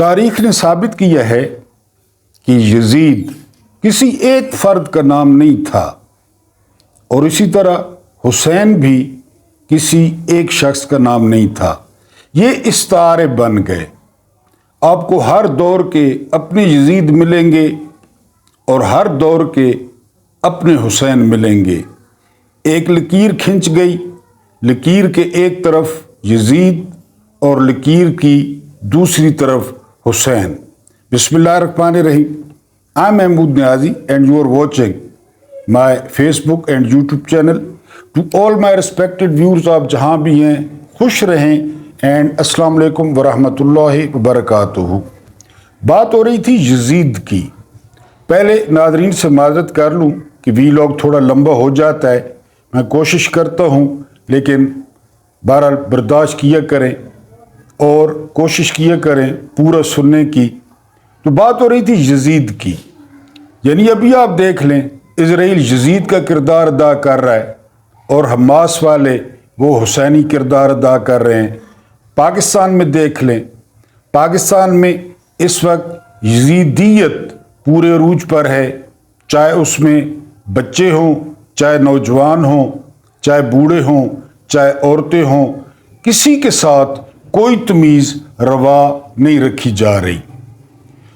तारीख ने साबित किया है कि यजीद किसी एक फर्द का नाम नहीं था और इसी तरह हुसैन भी किसी एक शख्स का नाम नहीं था। ये इस्तारे बन गए। आपको हर दौर के अपने यजीद मिलेंगे और हर दौर के अपने हुसैन मिलेंगे। एक लकीर खिंच गई, लकीर के एक तरफ यजीद और लकीर की दूसरी तरफ हुसैन। बिस्मिल्लाहिर्रहमानिर्रहीम। I am Mahmood Niazi and you are watching my Facebook and YouTube channel. To all my respected viewers, आप जहाँ भी हैं खुश रहें एंड अस्सलाम वालेकुम वरहमतुल्लाहि वबरकातुहू। बात हो रही थी यजीद की। पहले नादरीन से माजरत कर लूँ कि वीलॉग थोड़ा लंबा हो जाता है, मैं कोशिश करता हूँ, लेकिन बहरहाल बर्दाश्त किया करें और कोशिश किया करें पूरा सुनने की। तो बात हो रही थी यजीद की, यानी अभी आप देख लें इजराइल यजीद का किरदार अदा कर रहा है और हमास वाले वो हुसैनी किरदार अदा कर रहे हैं। पाकिस्तान में देख लें, पाकिस्तान में इस वक्त यजीदियत पूरे अरूज पर है, चाहे उसमें बच्चे हों, चाहे नौजवान हों, चाहे बूढ़े हों, चाहे औरतें हों, किसी के साथ कोई तमीज़ रवा नहीं रखी जा रही।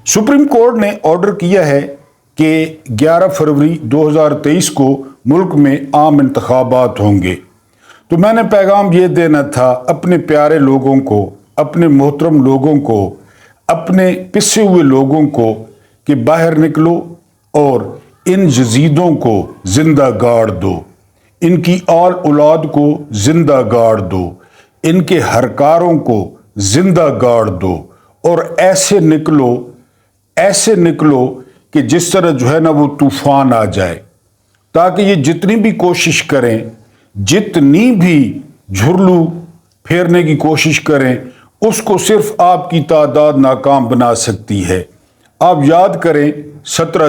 सुप्रीम कोर्ट ने ऑर्डर किया है कि 11 फरवरी 2023 को मुल्क में आम इंतखाबात होंगे। तो मैंने पैगाम ये देना था अपने प्यारे लोगों को, अपने मोहतरम लोगों को, अपने पिसे हुए लोगों को कि बाहर निकलो और इन यजीदों को जिंदा गाड़ दो, इनकी आल औलाद को जिंदा गाड़ दो, इनके हरकारों को जिंदा गाड़ दो और ऐसे निकलो कि जिस तरह जो है ना वो तूफान आ जाए, ताकि ये जितनी भी कोशिश करें, जितनी भी झुरलू फेरने की कोशिश करें, उसको सिर्फ आपकी तादाद नाकाम बना सकती है। आप याद करें 17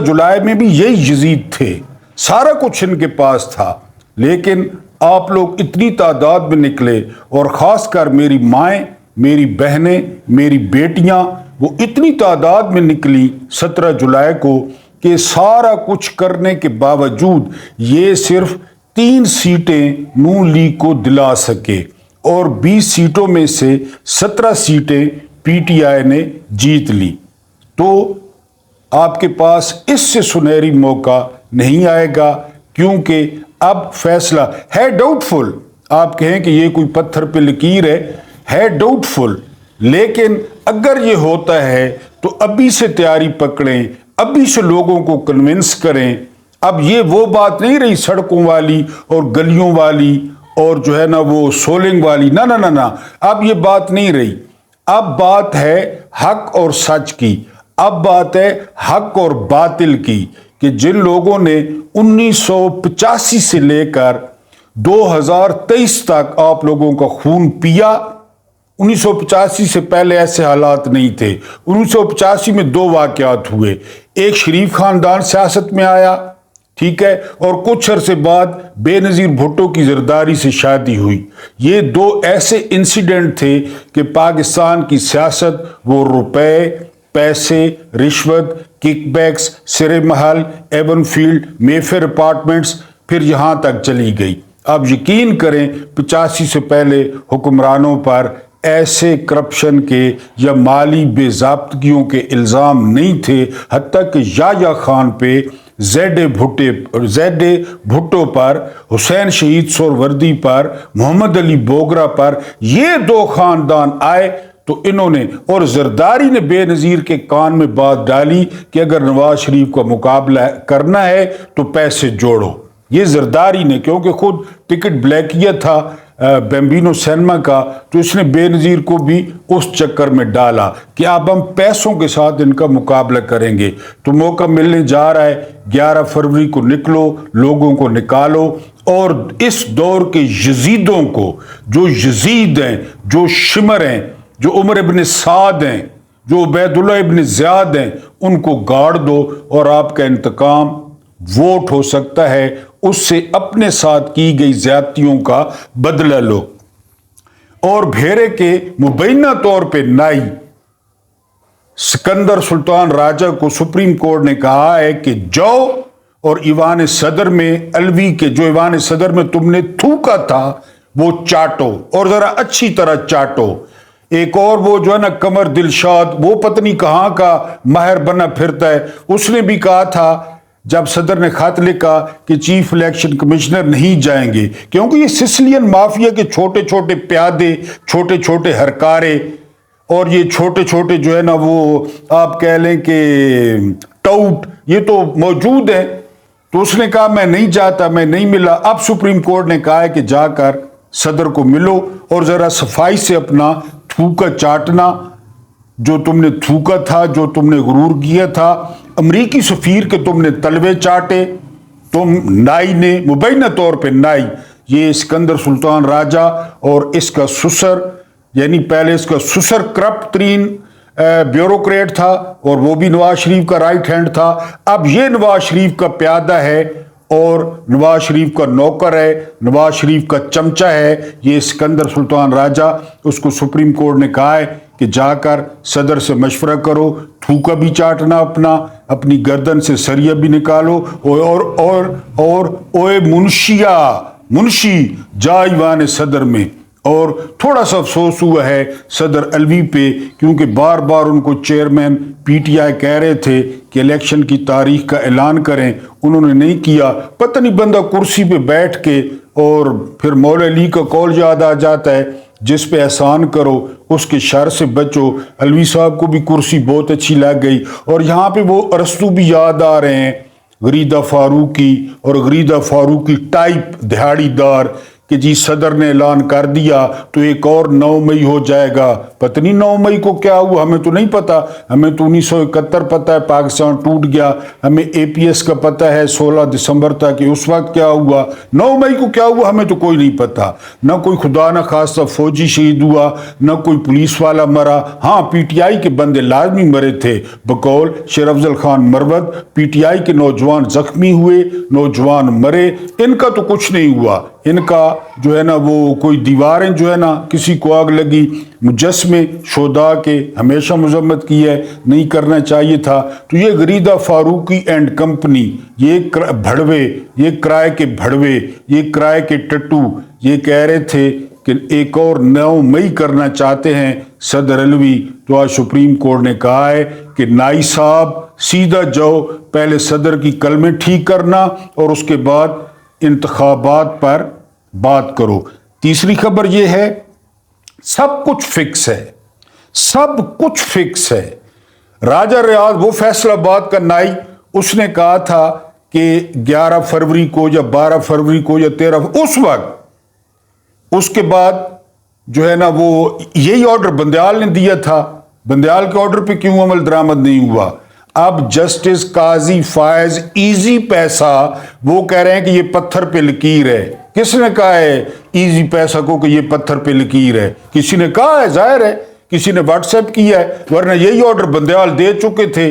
जुलाई में भी यही यजीद थे, सारा कुछ इनके पास था, लेकिन आप लोग इतनी तादाद में निकले और ख़ासकर मेरी माएँ, मेरी बहनें, मेरी बेटियां, वो इतनी तादाद में निकली 17 जुलाई को कि सारा कुछ करने के बावजूद ये सिर्फ 3 सीटें नून लीग को दिला सके और 20 सीटों में से 17 सीटें पीटीआई ने जीत ली। तो आपके पास इससे सुनहरी मौका नहीं आएगा, क्योंकि अब फैसला है डाउटफुल। आप कहें कि ये कोई पत्थर पे लकीर है डाउटफुल, लेकिन अगर ये होता है तो अभी से तैयारी पकड़ें, अभी से लोगों को कन्विंस करें। अब ये वो बात नहीं रही सड़कों वाली और गलियों वाली और जो है ना वो सोलिंग वाली, ना ना ना ना, अब ये बात नहीं रही। अब बात है हक और सच की, अब बात है हक और बातिल की, कि जिन लोगों ने 1985 से लेकर 2023 तक आप लोगों का खून पिया। 1985 से पहले ऐसे हालात नहीं थे। 1985 में 2 वाक़यात हुए, एक शरीफ खानदान सियासत में आया, ठीक है, और कुछ अरसे बाद बेनज़ीर भुट्टो की जरदारी से शादी हुई। ये 2 ऐसे इंसिडेंट थे कि पाकिस्तान की सियासत वो रुपए, पैसे, रिश्वत, किकबैक्स, सिरे महल, एवन फील्ड, मेफेयर अपार्टमेंट्स, फिर यहाँ तक चली गई। आप यकीन करें 85 से पहले हुक्मरानों पर ऐसे करप्शन के या माली बेज़ाब्तगियों के इल्ज़ाम नहीं थे, हत्ता कि याह्या खान पे, ज़ैड भुट्टो पर, हुसैन शहीद सोहरावर्दी पर, मोहम्मद अली बोगरा पर, ये 2 खानदान आए तो इन्होंने, और जरदारी ने बेनज़ीर के कान में बात डाली कि अगर नवाज शरीफ का मुकाबला करना है तो पैसे जोड़ो। ये जरदारी ने, क्योंकि खुद टिकट ब्लैक किया था बेम्बिनो सिनेमा का, तो इसने बेनज़ीर को भी उस चक्कर में डाला कि अब हम पैसों के साथ इनका मुकाबला करेंगे। तो मौका मिलने जा रहा है, 11 फरवरी को निकलो, लोगों को निकालो और इस दौर के यजीदों को, जो यजीद हैं, जो शिमर हैं, जो उमर इब्न साद हैं, जो उबैदुल्लाह इब्न ज़ियाद हैं, उनको गाड़ दो और आपका इंतकाम वोट हो सकता है, उससे अपने साथ की गई ज्यादतियों का बदला लो। और भेरे के मुबैना तौर पे नाई सिकंदर सुल्तान राजा को सुप्रीम कोर्ट ने कहा है कि जाओ और ईवान सदर में अलवी के जो ईवान सदर में तुमने थूका था वो चाटो, और जरा अच्छी तरह चाटो। एक और वो जो है ना कमर दिलशाद, वो पत्नी कहाँ का माहिर बना फिरता है, उसने भी कहा था जब सदर ने खत लिखा कि चीफ इलेक्शन कमिश्नर नहीं जाएंगे, क्योंकि ये सिसिलियन माफिया के छोटे छोटे प्यादे, छोटे छोटे हरकारे और ये छोटे छोटे जो है ना वो आप कह लें कि टाउट, ये तो मौजूद है। तो उसने कहा मैं नहीं जाता, मैं नहीं मिला। अब सुप्रीम कोर्ट ने कहा है कि जाकर सदर को मिलो और जरा सफाई से अपना थूका चाटना, जो तुमने थूका था, जो तुमने गुरूर किया था। अमरीकी सफीर के तुमने तलवे चाटे, तुम नाई ने, मुबैना तौर पे नाई, ये सिकंदर सुल्तान राजा और इसका सुसर, यानी पहले इसका सुसर करप्ट तरीन ब्यूरोक्रेट था और वो भी नवाज शरीफ का राइट हैंड था। अब ये नवाज शरीफ का प्यादा है और नवाज शरीफ का नौकर है, नवाज शरीफ का चमचा है ये सिकंदर सुल्तान राजा। उसको सुप्रीम कोर्ट ने कहा है कि जाकर सदर से मशवरा करो, थूका भी चाटना अपना, अपनी गर्दन से सरिया भी निकालो और ओए मुंशी जा ईवान सदर में। और थोड़ा सा अफसोस हुआ है सदर अलवी पे, क्योंकि बार बार उनको चेयरमैन पीटीआई कह रहे थे कि इलेक्शन की तारीख का ऐलान करें, उन्होंने नहीं किया। पता नहीं बंदा कुर्सी पे बैठ के, और फिर मौला अली का कौल याद आ जाता है, जिस पे एहसान करो उसके शर से बचो। अलवी साहब को भी कुर्सी बहुत अच्छी लग गई। और यहाँ पे वो अरस्तू भी याद आ रहे हैं, गरीदा फारूकी और गरीदा फारूकी टाइप दिहाड़ीदार, कि जी सदर ने ऐलान कर दिया तो एक और 9 मई हो जाएगा। पता नहीं 9 मई को क्या हुआ, हमें तो नहीं पता। हमें तो 1971 पता है पाकिस्तान टूट गया, हमें एपीएस का पता है 16 दिसंबर तक कि उस वक्त क्या हुआ। 9 मई को क्या हुआ हमें तो कोई नहीं पता। ना कोई खुदा ना खास्ता फौजी शहीद हुआ, ना कोई पुलिस वाला मरा। हाँ, पीटीआई के बंदे लाजमी मरे थे, बकौल शेर अफजल खान मरवत। पीटीआई के नौजवान जख्मी हुए, नौजवान मरे, इनका तो कुछ नहीं हुआ। इनका जो है ना वो कोई दीवारें जो है ना किसी को आग लगी, मुजस्मे शोदा के हमेशा मजम्मत की है, नहीं करना चाहिए था। तो ये गरीदा फारूकी एंड कंपनी, ये भड़वे, ये किराए के भड़वे, ये किराए के टट्टू, ये कह रहे थे कि एक और 9 मई करना चाहते हैं सदर अलवी। तो आज सुप्रीम कोर्ट ने कहा है कि नाई साहब सीधा जाओ, पहले सदर की कलमें ठीक करना और उसके बाद इंतखाबात पर बात करो। तीसरी खबर यह है सब कुछ फिक्स है, सब कुछ फिक्स है। राजा रियाज वो फैसलाबाद का नाई, उसने कहा था कि 11 फरवरी को या 12 फरवरी को या 13 उस वक्त, उसके बाद जो है ना वो यही ऑर्डर बंदयाल ने दिया था। बंदयाल के ऑर्डर पे क्यों अमल दरामद नहीं हुआ? अब जस्टिस काजी फायज इजी पैसा वो कह रहे हैं कि ये पत्थर पे लकीर है। किसने कहा है इजी पैसा को कि ये पत्थर पे लकीर है? किसी ने कहा है, जाहिर है किसी ने व्हाट्सएप किया है, वरना यही ऑर्डर बंदयाल दे चुके थे।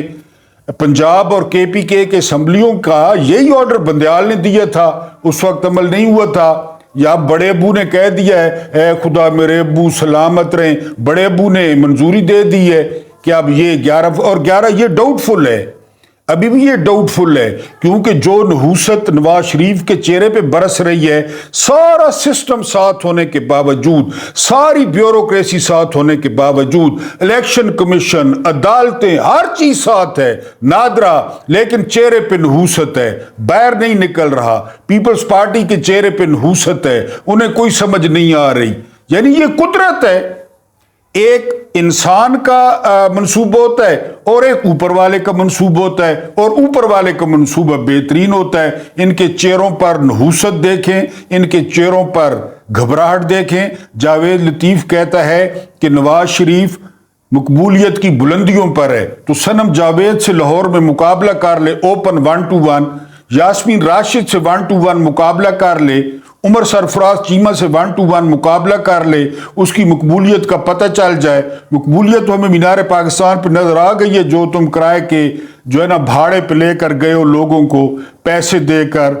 पंजाब और केपीके के असम्बलियों का यही ऑर्डर बंदयाल ने दिया था, उस वक्त अमल नहीं हुआ था। या बड़े अबू ने कह दिया है, ए खुदा मेरे अबू सलामत रहें, बड़े अबू ने मंजूरी दे दी है कि अब ये 11 और 11 ये डाउटफुल है, अभी भी ये डाउटफुल है, क्योंकि जो नहूसत नवाज शरीफ के चेहरे पे बरस रही है, सारा सिस्टम साथ होने के बावजूद, सारी ब्यूरोक्रेसी साथ होने के बावजूद, इलेक्शन कमीशन, अदालतें, हर चीज साथ है, नादरा, लेकिन चेहरे पे नहूसत है, बाहर नहीं निकल रहा। पीपल्स पार्टी के चेहरे पे नहूसत है, उन्हें कोई समझ नहीं आ रही। यानी ये कुदरत है, एक इंसान का मंसूबा होता है और एक ऊपर वाले का मंसूबा होता है, और ऊपर वाले का मंसूबा बेहतरीन होता है। इनके चेहरों पर नहूसत देखें, इनके चेहरों पर घबराहट देखें। जावेद लतीफ कहता है कि नवाज शरीफ मकबूलियत की बुलंदियों पर है, तो सनम जावेद से लाहौर में मुकाबला कर ले, ओपन 1-1, यास्मीन राशिद से 1-1 मुकाबला कर ले, उमर सरफराज चीमा से 1-1 मुकाबला कर ले, उसकी मकबूलियत का पता चल जाए। मकबूलियत तो हमें मीनार पाकिस्तान पर नजर आ गई है, जो तुम किराए के जो है ना भाड़े पे लेकर गए हो लोगों को पैसे देकर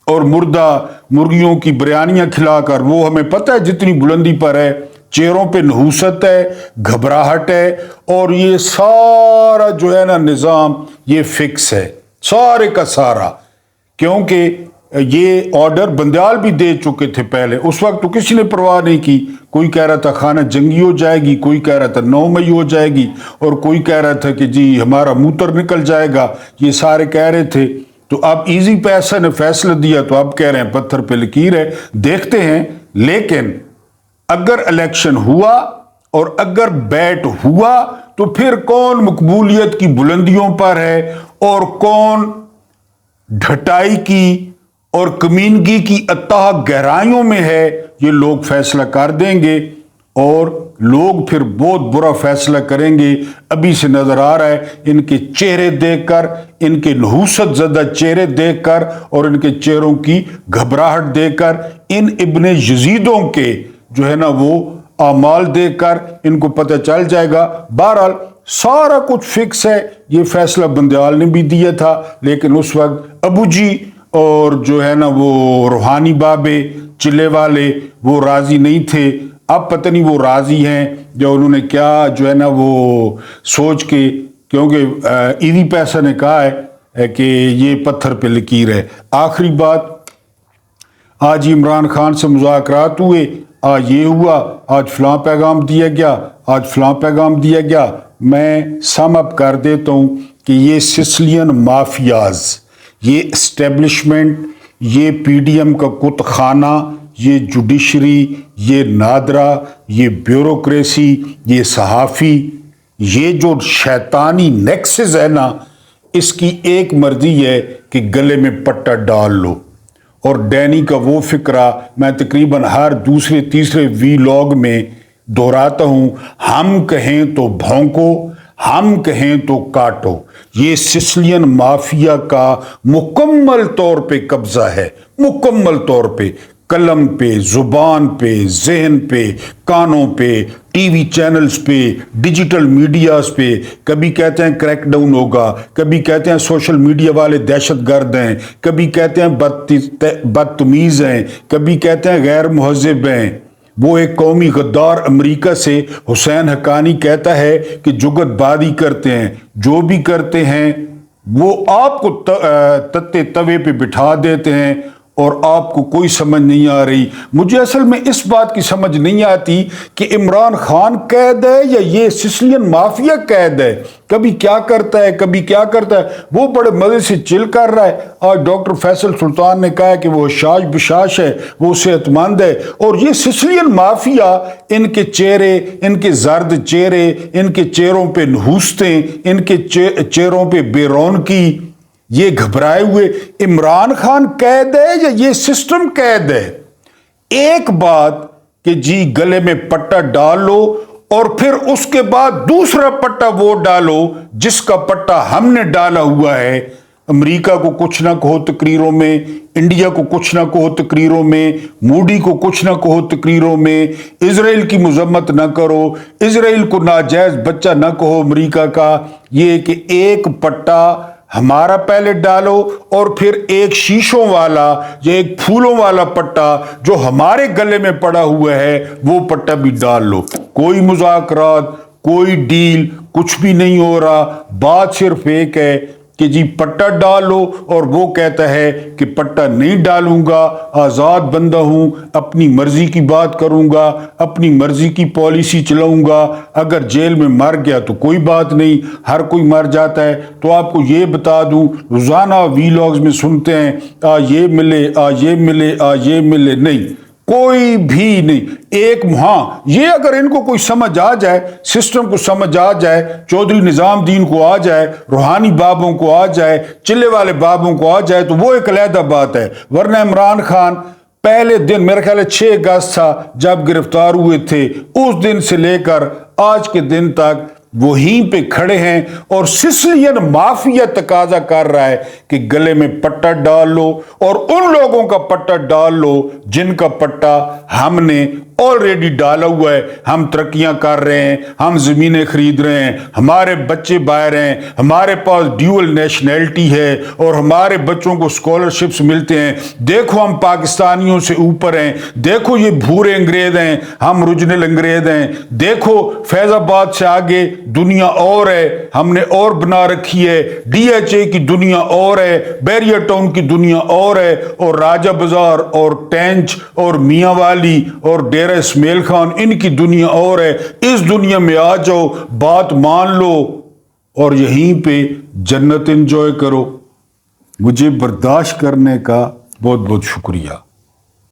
और मुर्दा मुर्गियों की बिरयानियां खिलाकर, वो हमें पता है जितनी बुलंदी पर है। چہروں پہ نحوست ہے، گھبراہٹ ہے، اور یہ سارا جو ہے نا نظام یہ فکس ہے، سارے کا سارا، کیونکہ یہ آرڈر بندیال بھی دے چکے تھے پہلے، اس وقت تو کسی نے پرواہ نہیں کی، کوئی کہہ رہا تھا خانہ جنگی ہو جائے گی، کوئی کہہ رہا تھا 9 مئی ہو جائے گی، اور کوئی کہہ رہا تھا کہ جی ہمارا موتر نکل جائے گا، یہ سارے کہہ رہے تھے۔ تو اب ایزی پیسہ نے فیصلہ دیا تو اب کہہ رہے ہیں پتھر پہ لکیر ہے، دیکھتے ہیں۔ لیکن اگر الیکشن ہوا اور اگر بیٹ ہوا تو پھر کون مقبولیت کی بلندیوں پر ہے اور کون ڈھٹائی کی اور کمینگی کی اتھاہ گہرائیوں میں ہے، یہ لوگ فیصلہ کر دیں گے، اور لوگ پھر بہت برا فیصلہ کریں گے۔ ابھی سے نظر آ رہا ہے، ان کے چہرے دیکھ کر، ان کے نحوست زدہ چہرے دیکھ کر اور ان کے چہروں کی گھبراہٹ دیکھ کر، ان ابن یزیدوں کے جو ہے نا وہ اعمال دیکھ کر ان کو پتہ چل جائے گا۔ بہرحال سارا کچھ فکس ہے، یہ فیصلہ بندیال نے بھی دیا تھا، لیکن اس وقت ابو جی اور جو ہے نا وہ روحانی بابے چلے والے وہ راضی نہیں تھے۔ اب پتہ نہیں وہ راضی ہیں جو انہوں نے کیا جو ہے نا وہ سوچ کے، کیونکہ ایزی پیسہ نے کہا ہے کہ یہ پتھر پہ لکیر ہے۔ آخری بات، آج عمران خان سے مذاکرات ہوئے، آج یہ ہوا، آج فلاں پیغام دیا گیا، آج فلاں پیغام دیا گیا۔ میں سم اپ کر دیتا ہوں کہ یہ سسلین مافیاز، یہ اسٹیبلشمنٹ، یہ پی ڈی ایم کا کت خانہ، یہ جوڈیشری، یہ نادرا، یہ بیوروکریسی، یہ صحافی، یہ جو شیطانی نیکسز ہے نا، اس کی ایک مرضی ہے کہ گلے میں پٹا ڈال لو۔ اور ڈینی کا وہ فقرہ میں تقریباً ہر دوسرے تیسرے وی لاگ میں دہراتا ہوں، ہم کہیں تو بھونکو، ہم کہیں تو کاٹو۔ یہ سسلین مافیا کا مکمل طور پہ قبضہ ہے، مکمل طور پہ، قلم پہ، زبان پہ، ذہن پہ، کانوں پہ، ٹی وی چینلز پہ، ڈیجیٹل میڈیاز پہ۔ کبھی کہتے ہیں کریک ڈاؤن ہوگا، کبھی کہتے ہیں سوشل میڈیا والے دہشت گرد ہیں، کبھی کہتے ہیں بدتمیز ہیں، کبھی کہتے ہیں غیر مہذب ہیں۔ وہ ایک قومی غدار امریکہ سے حسین حقانی کہتا ہے کہ جگت بازی کرتے ہیں، جو بھی کرتے ہیں وہ آپ کو تتے توے پہ بٹھا دیتے ہیں اور آپ کو کوئی سمجھ نہیں آ رہی۔ مجھے اصل میں اس بات کی سمجھ نہیں آتی کہ عمران خان قید ہے یا یہ سسلین مافیا قید ہے، کبھی کیا کرتا ہے کبھی کیا کرتا ہے۔ وہ بڑے مزے سے چل کر رہا ہے۔ آج ڈاکٹر فیصل سلطان نے کہا ہے کہ وہ حشاش بشاش ہے، وہ صحت مند ہے، اور یہ سسلین مافیا، ان کے چہرے، ان کے زرد چہرے، ان کے چہروں پہ نحوستیں، ان کے چہروں پہ بے رونقی، یہ گھبرائے ہوئے۔ عمران خان قید ہے یا یہ سسٹم قید ہے؟ ایک بات کہ جی گلے میں پٹا ڈال لو، اور پھر اس کے بعد دوسرا پٹا وہ ڈالو جس کا پٹا ہم نے ڈالا ہوا ہے۔ امریکہ کو کچھ نہ کہو تقریروں میں، انڈیا کو کچھ نہ کہو تقریروں میں، مودی کو کچھ نہ کہو تقریروں میں، اسرائیل کی مذمت نہ کرو، اسرائیل کو ناجائز بچہ نہ کہو امریکہ کا۔ یہ کہ ایک پٹا ہمارا پہلے ڈالو اور پھر ایک شیشوں والا یا ایک پھولوں والا پٹا جو ہمارے گلے میں پڑا ہوا ہے وہ پٹا بھی ڈال لو۔ کوئی مذاکرات، کوئی ڈیل، کچھ بھی نہیں ہو رہا۔ بات صرف ایک ہے کہ جی پٹا ڈالو، اور وہ کہتا ہے کہ پٹا نہیں ڈالوں گا، آزاد بندہ ہوں، اپنی مرضی کی بات کروں گا، اپنی مرضی کی پالیسی چلاؤں گا۔ اگر جیل میں مر گیا تو کوئی بات نہیں، ہر کوئی مر جاتا ہے۔ تو آپ کو یہ بتا دوں، روزانہ وی لاگز میں سنتے ہیں یہ ملے، یہ ملے، یہ ملے، نہیں، کوئی بھی نہیں۔ ایک یہ اگر ان کو کوئی سمجھ آ جائے، سسٹم کو سمجھ آ جائے، چودھری نظام دین کو آ جائے، روحانی بابوں کو آ جائے، چلے والے بابوں کو آ جائے تو وہ ایک علیحدہ بات ہے۔ ورنہ عمران خان پہلے دن، میرے خیال ہے 6 اگست تھا جب گرفتار ہوئے تھے، اس دن سے لے کر آج کے دن تک وہیں پہ کھڑے ہیں، اور سسلین مافیا تقاضا کر رہا ہے کہ گلے میں پٹا ڈال لو، اور ان لوگوں کا پٹا ڈال لو جن کا پٹا ہم نے ऑलरेडी डाला हुआ है। हम तरक्कियां कर रहे हैं, हम जमीनें खरीद रहे हैं, हमारे बच्चे बाहर हैं, हमारे पास ड्यूअल नेशनैलिटी है और हमारे बच्चों को स्कॉलरशिप्स मिलते हैं। देखो हम पाकिस्तानियों से ऊपर हैं, देखो ये भूरे अंग्रेज हैं, हम ओरिजिनल अंग्रेज हैं। देखो फैजाबाद से आगे दुनिया और है, हमने और बना रखी है। DHA की दुनिया और है, बैरियर टाउन की दुनिया और है, और राजा बाजार और टेंच और मियाँ वाली और डेरा इस्माइल खान इनकी दुनिया और है। इस दुनिया में आ जाओ, बात मान लो और यहीं पे जन्नत एंजॉय करो। मुझे बर्दाश्त करने का बहुत बहुत शुक्रिया।